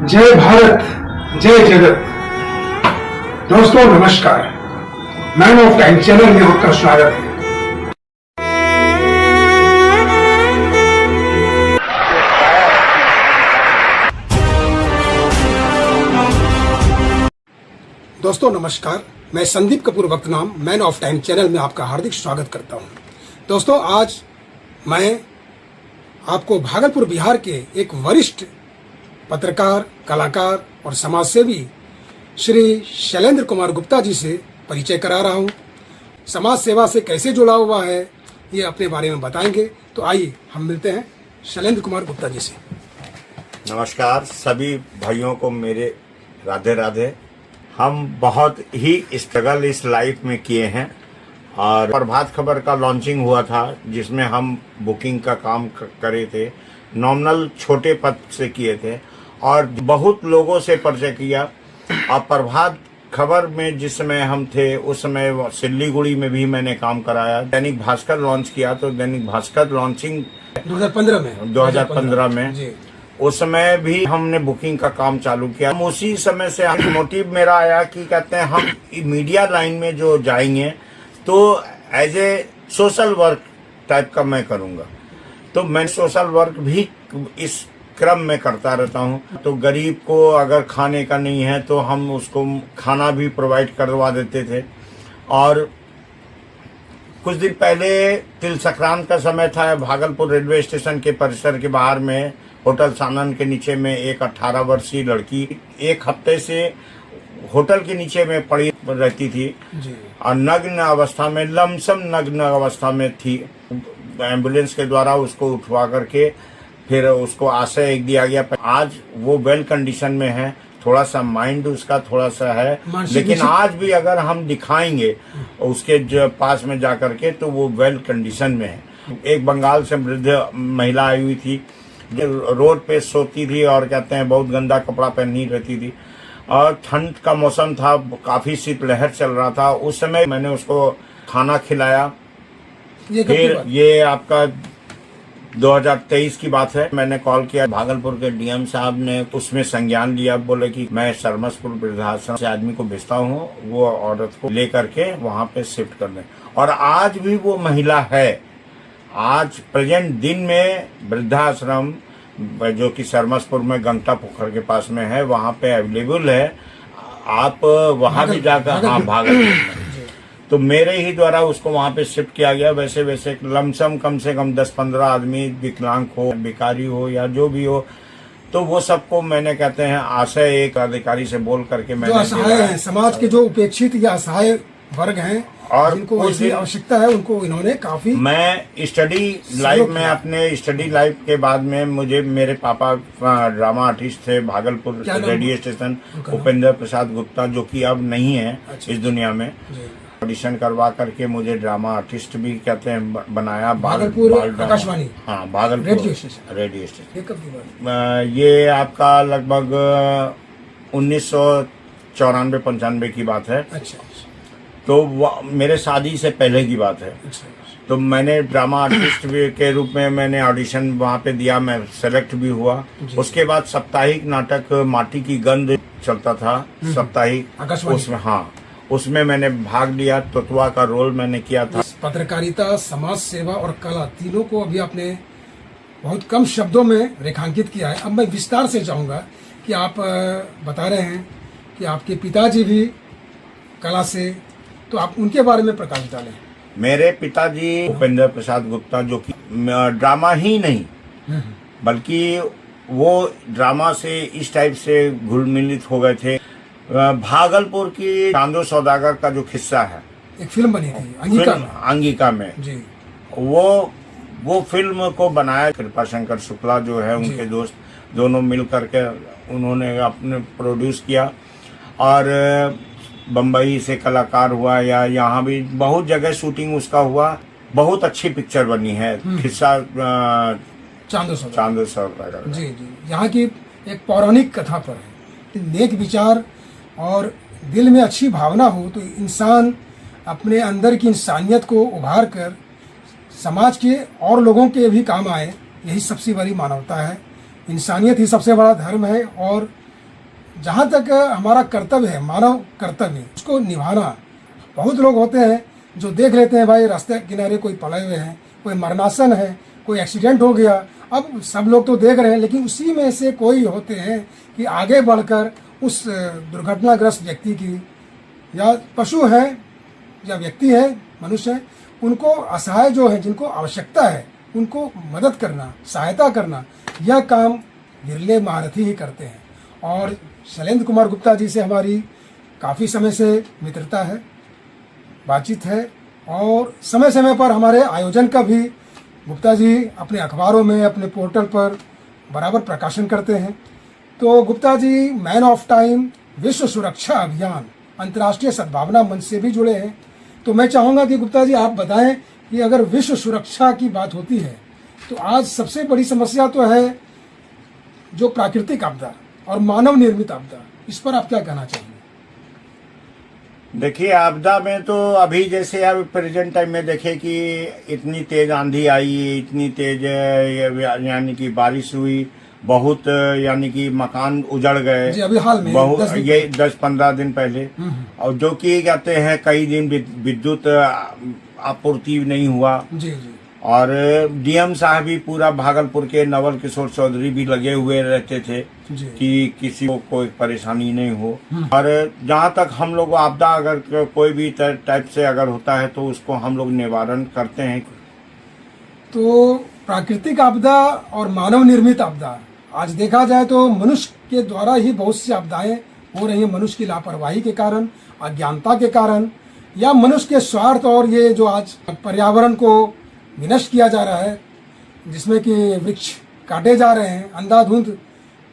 जय भारत, जय जगत। दोस्तों नमस्कार, मैन ऑफ टाइम चैनल में आपका स्वागत है। दोस्तों नमस्कार, मैं संदीप कपूर वक्त नाम मैन ऑफ टाइम चैनल में आपका हार्दिक स्वागत करता हूं। दोस्तों आज मैं आपको भागलपुर बिहार के एक वरिष्ठ पत्रकार, कलाकार और समाजसेवी श्री शैलेंद्र कुमार गुप्ता जी से परिचय करा रहा हूं। समाज सेवा से कैसे जुड़ा हुआ है ये अपने बारे में बताएंगे। तो आइए हम मिलते हैं शैलेंद्र कुमार गुप्ता जी से। नमस्कार सभी भाइयों को मेरे राधे राधे। हम बहुत ही स्ट्रगल इस लाइफ में किए हैं और प्रभात खबर का लॉन्चिंग हुआ था जिसमें हम बुकिंग का काम करे थे। नॉमिनल छोटे पद से किए थे और बहुत लोगों से परिचय किया। और प्रभात खबर में जिस समय हम थे उस समय सिल्लीगुड़ी में भी मैंने काम कराया। दैनिक भास्कर लॉन्च किया तो दैनिक भास्कर लॉन्चिंग 2015 में उस समय भी हमने बुकिंग का काम चालू किया। उसी समय से मोटिव मेरा आया कि कहते हैं हम मीडिया लाइन में जो जाएंगे तो as a social work type का मैं करूंगा। तो मैं सोशल वर्क भी इस क्रम में करता रहता हूं। तो गरीब को अगर खाने का नहीं है तो हम उसको खाना भी प्रोवाइड करवा देते थे। और कुछ दिन पहले तिल संक्रांत का समय था। भागलपुर रेलवे स्टेशन के परिसर के बाहर में होटल सानन के नीचे में एक 18 वर्षीय लड़की एक हफ्ते से होटल के नीचे में पड़ी रहती थी और नग्न अवस्था में, लमसम नग्न अवस्था में थी। एम्बुलेंस के द्वारा उसको उठवा करके फिर उसको आश्रय दिया गया। आज वो वेल कंडीशन में है। थोड़ा सा माइंड उसका थोड़ा सा है, लेकिन आज भी अगर हम दिखाएंगे उसके पास में जा करके तो वो वेल कंडीशन में है। एक बंगाल से वृद्ध महिला आई हुई थी, रोड पे सोती थी और कहते हैं बहुत गंदा कपड़ा पहनी रहती थी और ठंड का मौसम था, काफी शीतलहर चल रहा था। उस समय मैंने उसको खाना खिलाया। फिर ये आपका 2023 की बात है। मैंने कॉल किया, भागलपुर के डीएम साहब ने उसमें संज्ञान लिया। बोले कि मैं सरमसपुर वृद्धाश्रम से आदमी को भेजता हूँ, वो औरत को लेकर के वहाँ पे शिफ्ट कर दें। और आज भी वो महिला है। आज प्रेजेंट दिन में वृद्धाश्रम जो कि सरमसपुर में गंगटा पोखर के पास में है, वहाँ पे अवेलेबल है। आप वहाँ भी जाकर, हाँ भागलपुर, तो मेरे ही द्वारा उसको वहाँ पे शिफ्ट किया गया। वैसे वैसे लमसम कम से कम 10-15 आदमी, विकलांग हो, भिखारी हो या जो भी हो, तो वो सबको मैंने कहते हैं आशय एक अधिकारी से बोल करके मैंने, जो असहाय हैं, समाज के जो उपेक्षित या असहाय वर्ग हैं और जिनको इसकी आवश्यकता है, उनको इन्होंने काफी। मैं स्टडी लाइफ में, अपने स्टडी लाइफ के बाद में मुझे मेरे पापा ड्रामा आर्टिस्ट थे भागलपुर रेडियो स्टेशन, उपेंद्र प्रसाद गुप्ता, जो कि अब नहीं है इस दुनिया में। ऑडिशन करवा करके मुझे ड्रामा आर्टिस्ट भी कहते हैं बनाया। भागलपुर आकाशवाणी, हाँ भागलपुर रेडियो स्टेशन। ये आपका लगभग 1994-95 की बात है। अच्छा। तो मेरे शादी से पहले की बात है। तो मैंने ड्रामा आर्टिस्ट के रूप में मैंने ऑडिशन वहाँ पे दिया। मैं सेलेक्ट भी हुआ। उसके बाद साप्ताहिक नाटक माटी की गंध चलता था, साप्ताहिक, उसमें, हाँ उसमें मैंने भाग लिया। तोतवा का रोल मैंने किया था। पत्रकारिता, समाज सेवा और कला, तीनों को अभी आपने बहुत कम शब्दों में रेखांकित किया है। अब मैं विस्तार से चाहूँगा कि आप बता रहे हैं कि आपके पिताजी भी कला से, तो आप उनके बारे में प्रकाश डालें। मेरे पिताजी उपेंद्र प्रसाद गुप्ता, जो कि ड्रामा ही नहीं बल्कि वो ड्रामा से इस टाइप से घुल मिलित हो गए थे। भागलपुर की चांदो सौदागर का जो किस्सा है, एक फिल्म बनी थी अंगिका में। अंगिका में जी, वो फिल्म को बनाया कृपा शंकर शुक्ला जो है उनके दोस्त, दोनों मिल करके उन्होंने अपने प्रोड्यूस किया। और बम्बई से कलाकार हुआ या यहाँ भी बहुत जगह शूटिंग उसका हुआ। बहुत अच्छी पिक्चर बनी है किस्सा चांदो सौदागर। जी जी, यहाँ की एक पौराणिक कथा पर है। नेक विचार और दिल में अच्छी भावना हो तो इंसान अपने अंदर की इंसानियत को उभार कर समाज के और लोगों के भी काम आए। यही सबसे बड़ी मानवता है। इंसानियत ही सबसे बड़ा धर्म है। और जहाँ तक हमारा कर्तव्य है, मानव कर्तव्य, उसको निभाना। बहुत लोग होते हैं जो देख लेते हैं भाई रास्ते किनारे कोई पड़े हुए हैं, कोई मरणासन है, कोई एक्सीडेंट हो गया। अब सब लोग तो देख रहे हैं, लेकिन उसी में से कोई होते हैं कि आगे बढ़कर उस दुर्घटनाग्रस्त व्यक्ति की, या पशु है या व्यक्ति है, मनुष्य है, उनको असहाय जो है, जिनको आवश्यकता है, उनको मदद करना, सहायता करना, यह काम विरले महारथी ही करते हैं। और शैलेंद्र कुमार गुप्ता जी से हमारी काफ़ी समय से मित्रता है, बातचीत है, और समय समय पर हमारे आयोजन का भी गुप्ता जी अपने अखबारों में, अपने पोर्टल पर बराबर प्रकाशन करते हैं। तो Gupta ji man of time विश्व सुरक्षा अभियान अंतर्राष्ट्रीय सद्भावना मंच से भी जुड़े हैं। तो मैं चाहूँगा कि गुप्ता जी आप बताएं कि अगर विश्व सुरक्षा की बात होती है तो आज सबसे बड़ी समस्या तो है जो प्राकृतिक आपदा और मानव निर्मित आपदा, इस पर आप क्या कहना चाहेंगे? देखिए, आपदा में तो अभी जैसे अब प्रेजेंट टाइम में देखे कि इतनी तेज आंधी आई, इतनी तेज यानी कि बारिश हुई, बहुत यानी कि मकान उजड़ गए जी, अभी हाल में बहुत, ये 10-15 दिन पहले। और जो कि कहते हैं कई दिन विद्युत आपूर्ति नहीं हुआ। जी जी। और डीएम साहब भी पूरा भागलपुर के नवल किशोर चौधरी भी लगे हुए रहते थे कि किसी को कोई परेशानी नहीं हो। और जहाँ तक हम लोग आपदा अगर कोई भी टाइप से अगर होता है तो उसको हम लोग निवारण करते हैं। तो प्राकृतिक आपदा और मानव निर्मित आपदा, आज देखा जाए तो मनुष्य के द्वारा ही बहुत सी आपदाएं हो रही हैं। मनुष्य की लापरवाही के कारण, अज्ञानता के कारण, या मनुष्य के स्वार्थ, और ये जो आज पर्यावरण को विनष्ट किया जा रहा है, जिसमें कि वृक्ष काटे जा रहे हैं, अंधाधुंध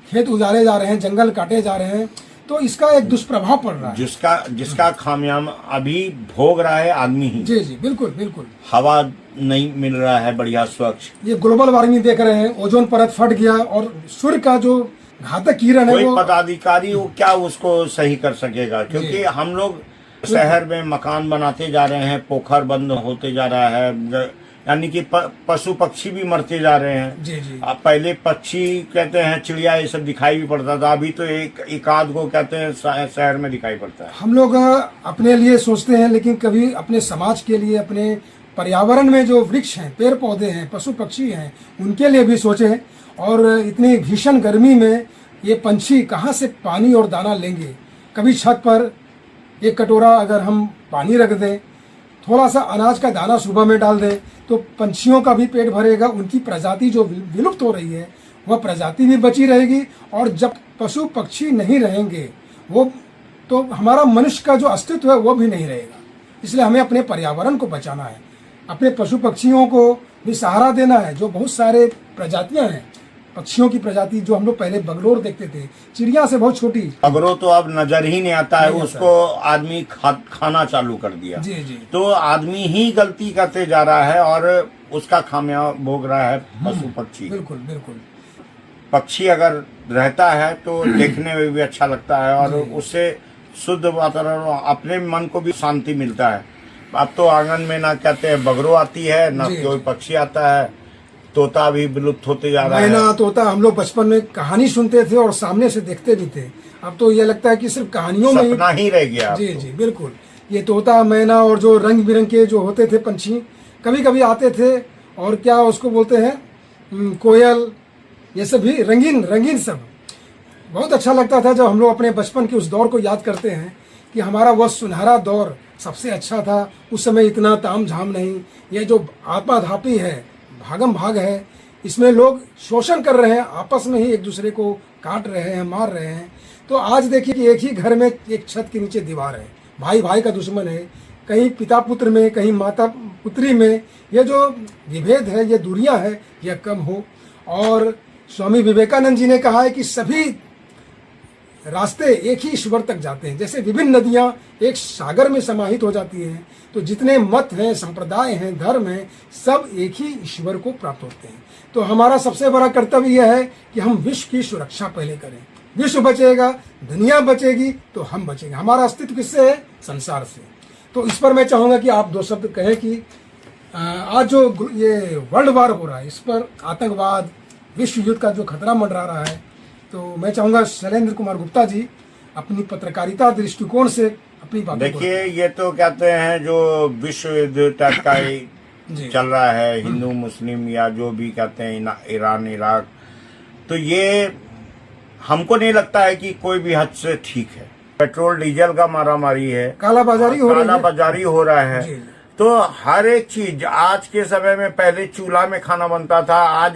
खेत उजाड़े जा रहे हैं, जंगल काटे जा रहे हैं, तो इसका एक दुष्प्रभाव पड़ रहा है जिसका खामियाजा अभी भोग रहा है आदमी ही। जी जी, बिल्कुल बिल्कुल। हवा नहीं मिल रहा है बढ़िया स्वच्छ। ये ग्लोबल वार्मिंग देख रहे हैं, ओजोन परत फट गया और सूर्य का जो घातक किरण है, कोई पदाधिकारी वो क्या उसको सही कर सकेगा? क्योंकि हम लोग शहर में मकान बनाते जा रहे हैं, पोखर बंद होते जा रहा है, यानी कि पशु पक्षी भी मरते जा रहे हैं। जी जी। अब पहले पक्षी कहते हैं, चिड़िया, ये सब दिखाई भी पड़ता था, अभी तो एक आध को कहते हैं शहर में दिखाई पड़ता है। हम लोग अपने लिए सोचते हैं, लेकिन कभी अपने समाज के लिए, अपने पर्यावरण में जो वृक्ष हैं, पेड़ पौधे हैं, पशु पक्षी हैं, उनके लिए भी सोचें। और इतनी भीषण गर्मी में ये पंछी कहाँ से पानी और दाना लेंगे? कभी छत पर एक कटोरा अगर हम पानी रख दें, थोड़ा सा अनाज का दाना सुबह में डाल दें, तो पंछियों का भी पेट भरेगा। उनकी प्रजाति जो विलुप्त हो रही है वह प्रजाति भी बची रहेगी। और जब पशु पक्षी नहीं रहेंगे वो, तो हमारा मनुष्य का जो अस्तित्व है वो भी नहीं रहेगा। इसलिए हमें अपने पर्यावरण को बचाना है, अपने पशु पक्षियों को भी सहारा देना है। जो बहुत सारे प्रजातियां हैं पक्षियों की प्रजाति, जो हम लोग पहले बगलोर देखते थे, चिड़िया से बहुत छोटी, बगलोर तो अब नजर ही नहीं आता है, उसको आदमी खाना चालू कर दिया। जी जी। तो आदमी ही गलती करते जा रहा है और उसका खामियाजा भोग रहा है पशु पक्षी। बिल्कुल बिल्कुल। पक्षी अगर रहता है तो देखने में भी अच्छा लगता है और उससे शुद्ध वातावरण, अपने मन को भी शांति मिलता है। अब तो आंगन में ना कहते हैं बगरो आती है, ना कोई पक्षी आता है, तोता भी विलुप्त होते जा रहा है। मैना, तोता हम लोग बचपन में कहानी सुनते थे और सामने से देखते भी थे। अब तो ये लगता है कि सिर्फ कहानियों में सपना ही रह गया। जी जी बिल्कुल। ये तोता, मैना और जो रंग बिरंग के जो होते थे पंछी, कभी कभी आते थे और क्या उसको बोलते हैं, कोयल, ये सब भी रंगीन रंगीन सब बहुत अच्छा लगता था। जब हम लोग अपने बचपन के उस दौर को याद करते हैं कि हमारा वह सुनहरा दौर सबसे अच्छा था। उस समय इतना ताम झाम नहीं, ये जो आपाधापी है, भागम भाग है, इसमें लोग शोषण कर रहे हैं, आपस में ही एक दूसरे को काट रहे हैं, मार रहे हैं। तो आज देखिए कि एक ही घर में एक छत के नीचे दीवार है, भाई भाई का दुश्मन है, कहीं पिता पुत्र में, कहीं माता पुत्री में ये जो विभेद है, ये दूरियां है, यह कम हो। और स्वामी विवेकानंद जी ने कहा है कि सभी रास्ते एक ही ईश्वर तक जाते हैं। जैसे विभिन्न नदियां एक सागर में समाहित हो जाती हैं, तो जितने मत हैं, संप्रदाय हैं, धर्म हैं, सब एक ही ईश्वर को प्राप्त होते हैं। तो हमारा सबसे बड़ा कर्तव्य यह है कि हम विश्व की सुरक्षा पहले करें। विश्व बचेगा, दुनिया बचेगी, तो हम बचेंगे। हमारा अस्तित्व किससे है? संसार से। तो इस पर मैं चाहूंगा कि आप दो शब्द कहें कि आज जो ये वर्ल्ड वार हो रहा है, इस पर आतंकवाद, विश्व युद्ध का जो खतरा मंडरा रहा है, तो मैं चाहूंगा शैलेंद्र कुमार गुप्ता जी अपनी पत्रकारिता दृष्टिकोण से अपनी बात। देखिए, ये तो कहते हैं जो विश्व युद्ध टाइप का चल रहा है, हिंदू मुस्लिम या जो भी कहते हैं, ईरान इराक, तो ये हमको नहीं लगता है कि कोई भी हद से ठीक है। पेट्रोल डीजल का मारामारी है, कालाबाजारी हो रहा है। तो हर एक चीज आज के समय में, पहले चूल्हा में खाना बनता था, आज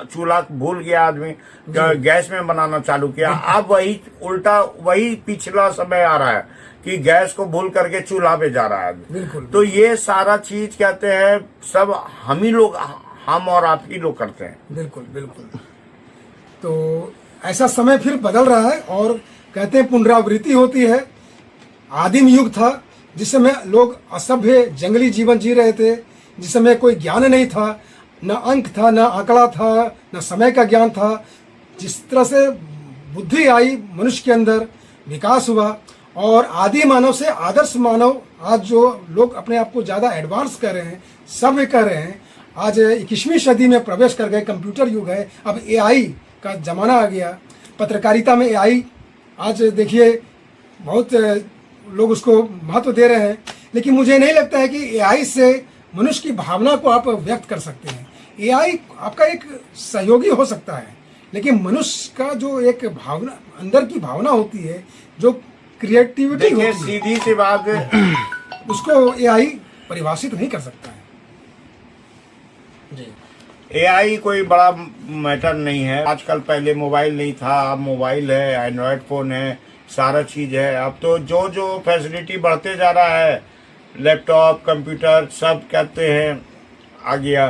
चूल्हा भूल गया आदमी, गैस में बनाना चालू किया। अब वही उल्टा, वही पिछला समय आ रहा है कि गैस को भूल करके चूल्हा पे जा रहा है। बिल्कुल। तो ये सारा चीज कहते हैं सब हम ही लोग, हम और आप ही लोग करते हैं। बिल्कुल बिल्कुल। तो ऐसा समय फिर बदल रहा है और कहते हैं पुनरावृत्ति होती है। आदिम युग था जिस समय लोग असभ्य जंगली जीवन जी रहे थे, जिस समय कोई ज्ञान नहीं था, न अंक था, न आंकड़ा था, न समय का ज्ञान था। जिस तरह से बुद्धि आई मनुष्य के अंदर, विकास हुआ और आदि मानव से आदर्श मानव, आज जो लोग अपने आप को ज़्यादा एडवांस कर रहे हैं, सभ्य कर रहे हैं, आज 21वीं सदी में प्रवेश कर गए। कंप्यूटर युग है, अब एआई का जमाना आ गया। पत्रकारिता में एआई आज देखिए बहुत लोग उसको महत्व दे रहे हैं, लेकिन मुझे नहीं लगता है कि एआई से मनुष्य की भावना को आप व्यक्त कर सकते हैं। एआई आपका एक सहयोगी हो सकता है, लेकिन मनुष्य का जो एक भावना, अंदर की भावना होती है, जो क्रिएटिविटी होती है, सीधी सी बात है, उसको एआई परिभाषित नहीं कर सकता है। जी, एआई कोई बड़ा मैटर नहीं है। आजकल पहले मोबाइल नहीं था, अब मोबाइल है, एंड्रॉयड फोन है, सारा चीज है। अब तो जो जो फैसिलिटी बढ़ते जा रहा है, लैपटॉप, कंप्यूटर, सब कहते हैं आ गया।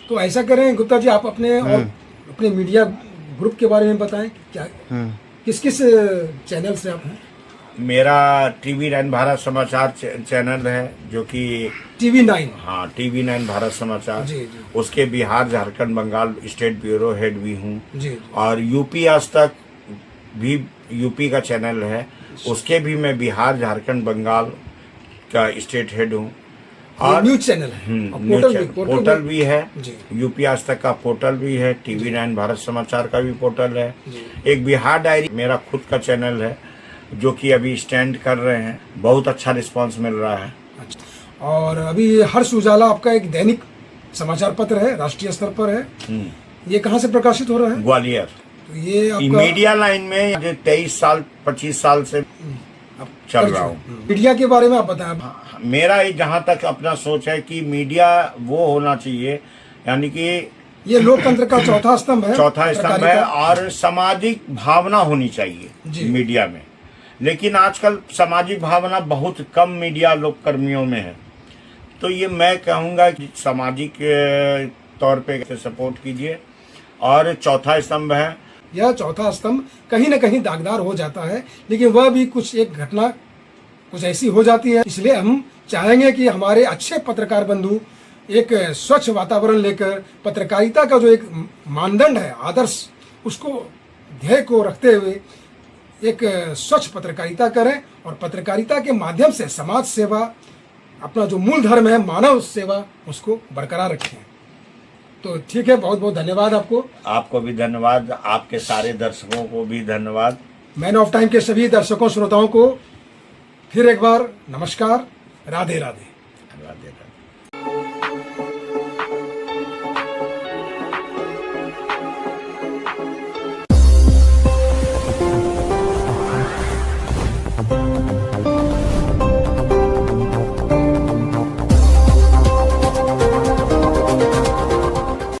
तो ऐसा करें गुप्ता जी, आप अपने और अपने मीडिया ग्रुप के बारे में बताएं, क्या किस किस चैनल से आप हैं? मेरा TV9 भारत समाचार चैनल है, जो कि TV9, हाँ, TV9 भारत समाचार। जी। उसके Bihar, Jharkhand, Bengal state bureau head भी हूँ। जी। और यूपी आज तक भी, यूपी का चैनल है, उसके भी मैं बिहार, झारखंड, बंगाल का स्टेट हेड हूँ। और न्यूज चैनल है, पोर्टल भी है, जी। यूपी आज तक का पोर्टल भी है, TV9 भारत समाचार का भी पोर्टल है, एक बिहार डायरी मेरा खुद का चैनल है, जो कि अभी स्टैंड कर रहे हैं। बहुत अच्छा रिस्पांस मिल रहा है। अच्छा। और अभी हर्ष उजाला आपका एक दैनिक समाचार पत्र है, राष्ट्रीय स्तर पर है, ये कहाँ से प्रकाशित हो रहा है? ग्वालियर। तो ये आपका मीडिया लाइन में 23 साल 25 साल से चल रहा हूँ। मीडिया के बारे में आप बताएं। मेरा जहाँ तक अपना सोच है कि मीडिया वो होना चाहिए, यानी कि ये लोकतंत्र का चौथा स्तंभ है, चौथा स्तंभ है, और सामाजिक भावना होनी चाहिए मीडिया में। लेकिन आजकल सामाजिक भावना बहुत कम मीडिया लोग कर्मियों में है। तो ये मैं कहूँगा कि सामाजिक तौर पे सपोर्ट कीजिए। और चौथा स्तंभ है, यह चौथा स्तंभ कहीं न कहीं दागदार हो जाता है, लेकिन वह भी कुछ एक घटना कुछ ऐसी हो जाती है। इसलिए हम चाहेंगे कि हमारे अच्छे पत्रकार बंधु एक स्वच्छ वातावरण लेकर पत्रकारिता का जो एक मानदंड है, आदर्श, उसको ध्येय को रखते हुए एक स्वच्छ पत्रकारिता करें और पत्रकारिता के माध्यम से समाज सेवा, अपना जो मूल धर्म है मानव सेवा, उसको बरकरार रखें। तो ठीक है, बहुत बहुत धन्यवाद आपको। आपको भी धन्यवाद, आपके सारे दर्शकों को भी धन्यवाद। मैन ऑफ टाइम के सभी दर्शकों श्रोताओं को फिर एक बार नमस्कार, राधे राधे। राधे।